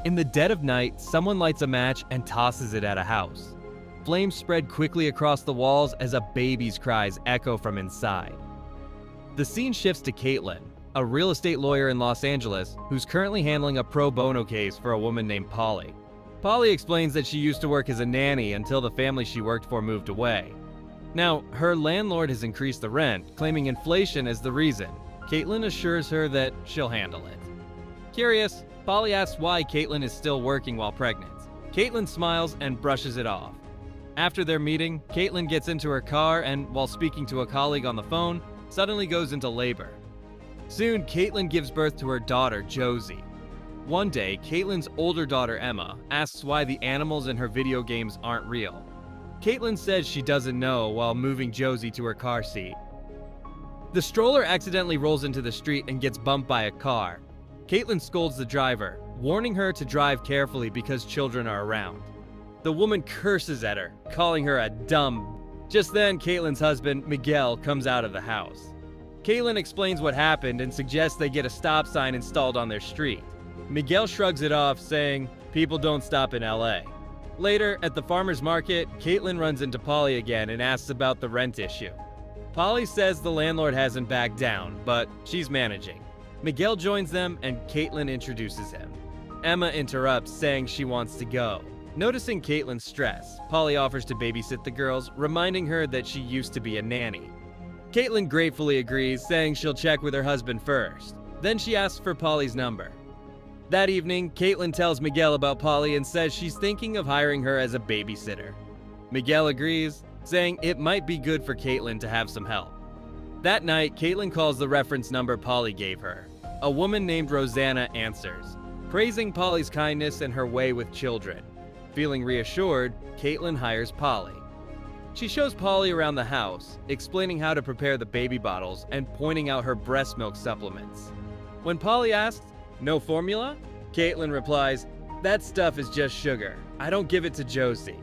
In the dead of night, someone lights a match and tosses it at a house. Flames spread quickly across the walls as a baby's cries echo from inside. The scene shifts to Caitlin, a real estate lawyer in Los Angeles who's currently handling a pro bono case for a woman named Polly. Polly explains that she used to work as a nanny until the family she worked for moved away. Now, her landlord has increased the rent, claiming inflation as the reason. Caitlin assures her that she'll handle it. Curious, Polly asks why Caitlin is still working while pregnant. Caitlin smiles and brushes it off. After their meeting, Caitlin gets into her car and, while speaking to a colleague on the phone, suddenly goes into labor. Soon, Caitlin gives birth to her daughter, Josie. One day, Caitlin's older daughter, Emma, asks why the animals in her video games aren't real. Caitlin says she doesn't know while moving Josie to her car seat. The stroller accidentally rolls into the street and gets bumped by a car. Caitlin scolds the driver, warning her to drive carefully because children are around. The woman curses at her, calling her a dumb. Just then, Caitlin's husband, Miguel, comes out of the house. Caitlin explains what happened and suggests they get a stop sign installed on their street. Miguel shrugs it off, saying, "People don't stop in LA." Later, at the farmer's market, Caitlin runs into Polly again and asks about the rent issue. Polly says the landlord hasn't backed down, but she's managing. Miguel joins them and Caitlin introduces him. Emma interrupts, saying she wants to go. Noticing Caitlin's stress, Polly offers to babysit the girls, reminding her that she used to be a nanny. Caitlin gratefully agrees, saying she'll check with her husband first. Then she asks for Polly's number. That evening, Caitlin tells Miguel about Polly and says she's thinking of hiring her as a babysitter. Miguel agrees, saying it might be good for Caitlin to have some help. That night, Caitlin calls the reference number Polly gave her. A woman named Rosanna answers, praising Polly's kindness and her way with children. Feeling reassured, Caitlin hires Polly. She shows Polly around the house, explaining how to prepare the baby bottles and pointing out her breast milk supplements. When Polly asks, "No formula?" Caitlin replies, "That stuff is just sugar. I don't give it to Josie."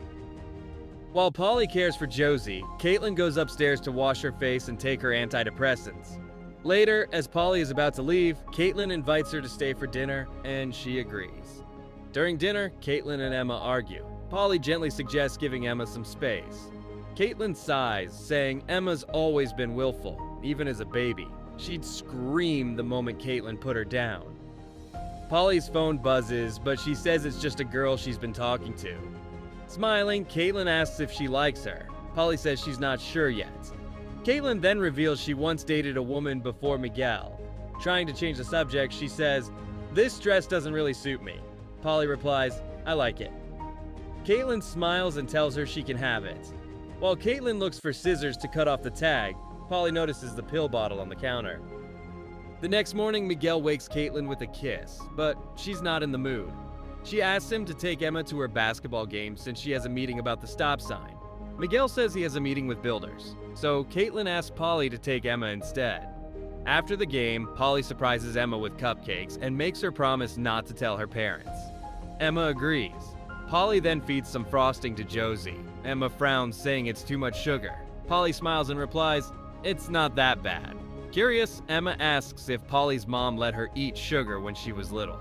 While Polly cares for Josie, Caitlin goes upstairs to wash her face and take her antidepressants. Later, as Polly is about to leave, Caitlin invites her to stay for dinner, and she agrees. During dinner, Caitlin and Emma argue. Polly gently suggests giving Emma some space. Caitlin sighs, saying Emma's always been willful, even as a baby. She'd scream the moment Caitlin put her down. Polly's phone buzzes, but she says it's just a girl she's been talking to. Smiling, Caitlin asks if she likes her. Polly says she's not sure yet. Caitlin then reveals she once dated a woman before Miguel. Trying to change the subject, she says, "This dress doesn't really suit me." Polly replies, "I like it." Caitlin smiles and tells her she can have it. While Caitlin looks for scissors to cut off the tag, Polly notices the pill bottle on the counter. The next morning, Miguel wakes Caitlin with a kiss, but she's not in the mood. She asks him to take Emma to her basketball game since she has a meeting about the stop sign. Miguel says he has a meeting with builders, so Caitlin asks Polly to take Emma instead. After the game, Polly surprises Emma with cupcakes and makes her promise not to tell her parents. Emma agrees. Polly then feeds some frosting to Josie. Emma frowns, saying it's too much sugar. Polly smiles and replies, "It's not that bad." Curious, Emma asks if Polly's mom let her eat sugar when she was little.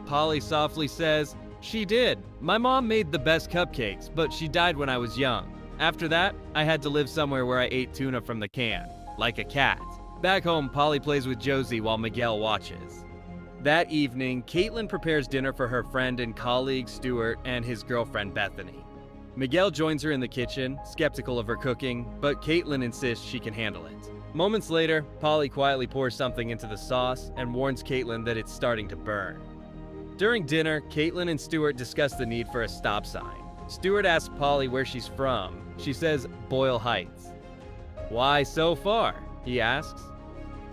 Polly softly says, "She did. My mom made the best cupcakes, but she died when I was young. After that, I had to live somewhere where I ate tuna from the can, like a cat." Back home, Polly plays with Josie while Miguel watches. That evening, Caitlin prepares dinner for her friend and colleague Stuart and his girlfriend Bethany. Miguel joins her in the kitchen, skeptical of her cooking, but Caitlin insists she can handle it. Moments later, Polly quietly pours something into the sauce and warns Caitlin that it's starting to burn. During dinner, Caitlin and Stuart discuss the need for a stop sign. Stuart asks Polly where she's from. She says Boyle Heights. "Why so far?" he asks.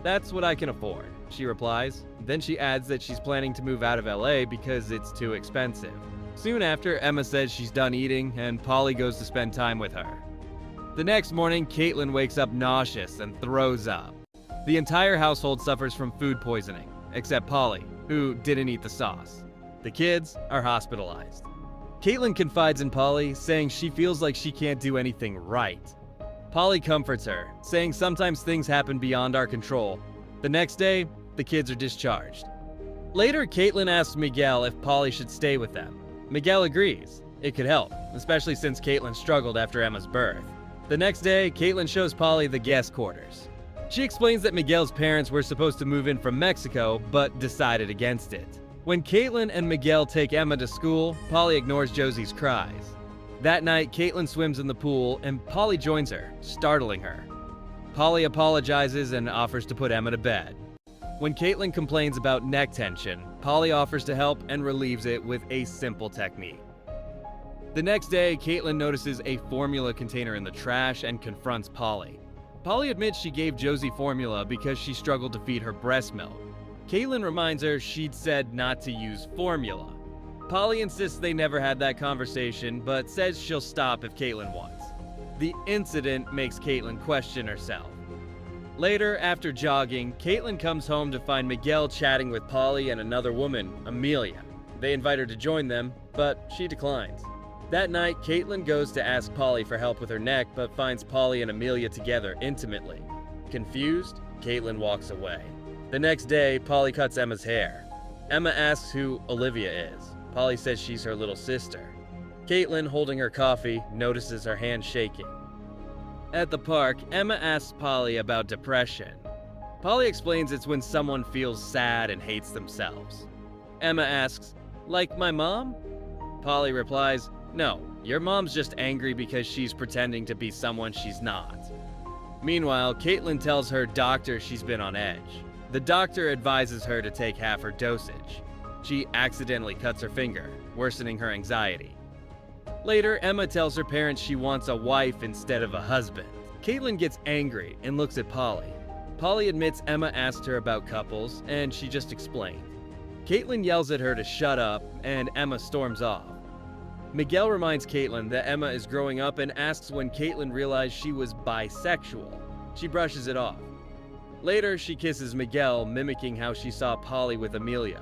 "That's what I can afford," she replies. Then she adds that she's planning to move out of LA because it's too expensive. Soon after, Emma says she's done eating and Polly goes to spend time with her. The next morning, Caitlin wakes up nauseous and throws up. The entire household suffers from food poisoning, except Polly, who didn't eat the sauce. The kids are hospitalized. Caitlin confides in Polly, saying she feels like she can't do anything right. Polly comforts her, saying sometimes things happen beyond our control. The next day, the kids are discharged. Later, Caitlin asks Miguel if Polly should stay with them. Miguel agrees. It could help, especially since Caitlin struggled after Emma's birth. The next day, Caitlin shows Polly the guest quarters. She explains that Miguel's parents were supposed to move in from Mexico, but decided against it. When Caitlin and Miguel take Emma to school, Polly ignores Josie's cries. That night, Caitlin swims in the pool, and Polly joins her, startling her. Polly apologizes and offers to put Emma to bed. When Caitlin complains about neck tension, Polly offers to help and relieves it with a simple technique. The next day, Caitlin notices a formula container in the trash and confronts Polly. Polly admits she gave Josie formula because she struggled to feed her breast milk. Caitlin reminds her she'd said not to use formula. Polly insists they never had that conversation, but says she'll stop if Caitlin wants. The incident makes Caitlin question herself. Later, after jogging, Caitlin comes home to find Miguel chatting with Polly and another woman, Amelia. They invite her to join them, but she declines. That night, Caitlin goes to ask Polly for help with her neck, but finds Polly and Amelia together intimately. Confused, Caitlin walks away. The next day, Polly cuts Emma's hair. Emma asks who Olivia is. Polly says she's her little sister. Caitlin, holding her coffee, notices her hand shaking. At the park, Emma asks Polly about depression. Polly explains it's when someone feels sad and hates themselves. Emma asks, "Like my mom?" Polly replies, "No, your mom's just angry because she's pretending to be someone she's not." Meanwhile, Caitlin tells her doctor she's been on edge. The doctor advises her to take half her dosage. She accidentally cuts her finger, worsening her anxiety. Later, Emma tells her parents she wants a wife instead of a husband. Caitlin gets angry and looks at Polly. Polly admits Emma asked her about couples, and she just explained. Caitlin yells at her to shut up, and Emma storms off. Miguel reminds Caitlin that Emma is growing up and asks when Caitlin realized she was bisexual. She brushes it off. Later, she kisses Miguel, mimicking how she saw Polly with Amelia.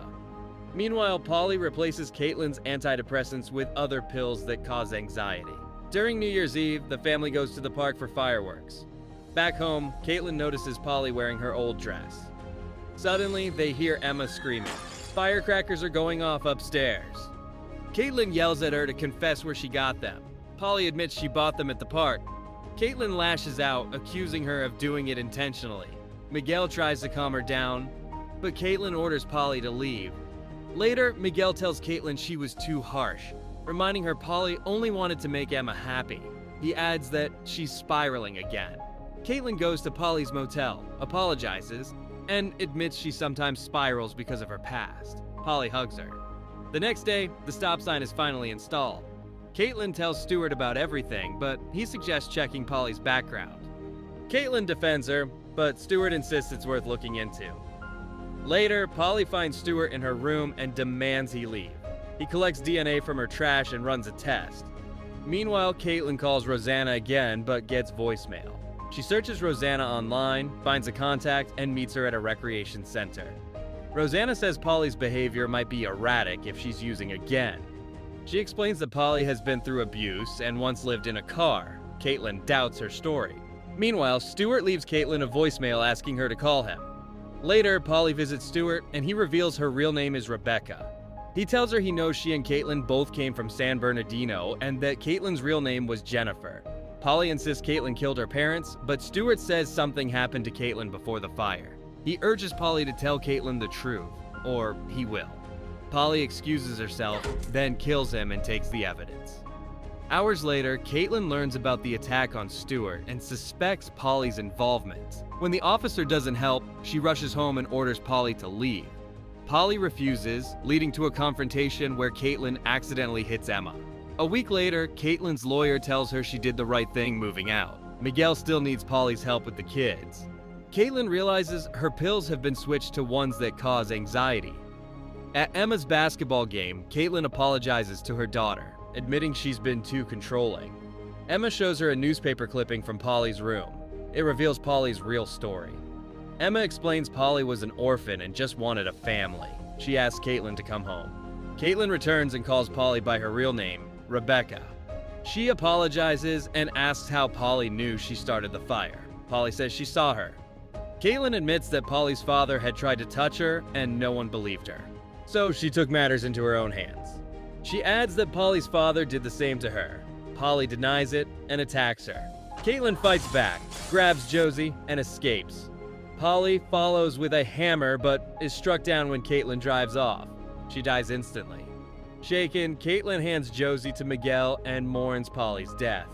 Meanwhile, Polly replaces Caitlin's antidepressants with other pills that cause anxiety. During New Year's Eve, the family goes to the park for fireworks. Back home, Caitlin notices Polly wearing her old dress. Suddenly, they hear Emma screaming. Firecrackers are going off upstairs. Caitlin yells at her to confess where she got them. Polly admits she bought them at the park. Caitlin lashes out, accusing her of doing it intentionally. Miguel tries to calm her down, but Caitlin orders Polly to leave. Later, Miguel tells Caitlin she was too harsh, reminding her Polly only wanted to make Emma happy. He adds that she's spiraling again. Caitlin goes to Polly's motel, apologizes, and admits she sometimes spirals because of her past. Polly hugs her. The next day, the stop sign is finally installed. Caitlin tells Stuart about everything, but he suggests checking Polly's background. Caitlin defends her, but Stuart insists it's worth looking into. Later, Polly finds Stuart in her room and demands he leave. He collects DNA from her trash and runs a test. Meanwhile, Caitlin calls Rosanna again, but gets voicemail. She searches Rosanna online, finds a contact, and meets her at a recreation center. Rosanna says Polly's behavior might be erratic if she's using again. She explains that Polly has been through abuse and once lived in a car. Caitlin doubts her story. Meanwhile, Stuart leaves Caitlin a voicemail asking her to call him. Later, Polly visits Stuart, and he reveals her real name is Rebecca. He tells her he knows she and Caitlin both came from San Bernardino, and that Caitlin's real name was Jennifer. Polly insists Caitlin killed her parents, but Stuart says something happened to Caitlin before the fire. He urges Polly to tell Caitlin the truth, or he will. Polly excuses herself, then kills him and takes the evidence. Hours later, Caitlin learns about the attack on Stuart and suspects Polly's involvement. When the officer doesn't help, she rushes home and orders Polly to leave. Polly refuses, leading to a confrontation where Caitlin accidentally hits Emma. A week later, Caitlin's lawyer tells her she did the right thing moving out. Miguel still needs Polly's help with the kids. Caitlin realizes her pills have been switched to ones that cause anxiety. At Emma's basketball game, Caitlin apologizes to her daughter, admitting she's been too controlling. Emma shows her a newspaper clipping from Polly's room. It reveals Polly's real story. Emma explains Polly was an orphan and just wanted a family. She asks Caitlin to come home. Caitlin returns and calls Polly by her real name, Rebecca. She apologizes and asks how Polly knew she started the fire. Polly says she saw her. Caitlin admits that Polly's father had tried to touch her and no one believed her. so she took matters into her own hands. She adds that Polly's father did the same to her. Polly denies it and attacks her. Caitlin fights back, grabs Josie, and escapes. Polly follows with a hammer but is struck down when Caitlin drives off. She dies instantly. Shaken, Caitlin hands Josie to Miguel and mourns Polly's death.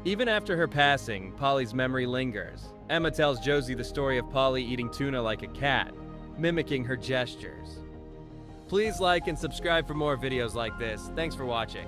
Even after her passing, Polly's memory lingers. Emma tells Josie the story of Polly eating tuna like a cat, mimicking her gestures. Please like and subscribe for more videos like this. Thanks for watching.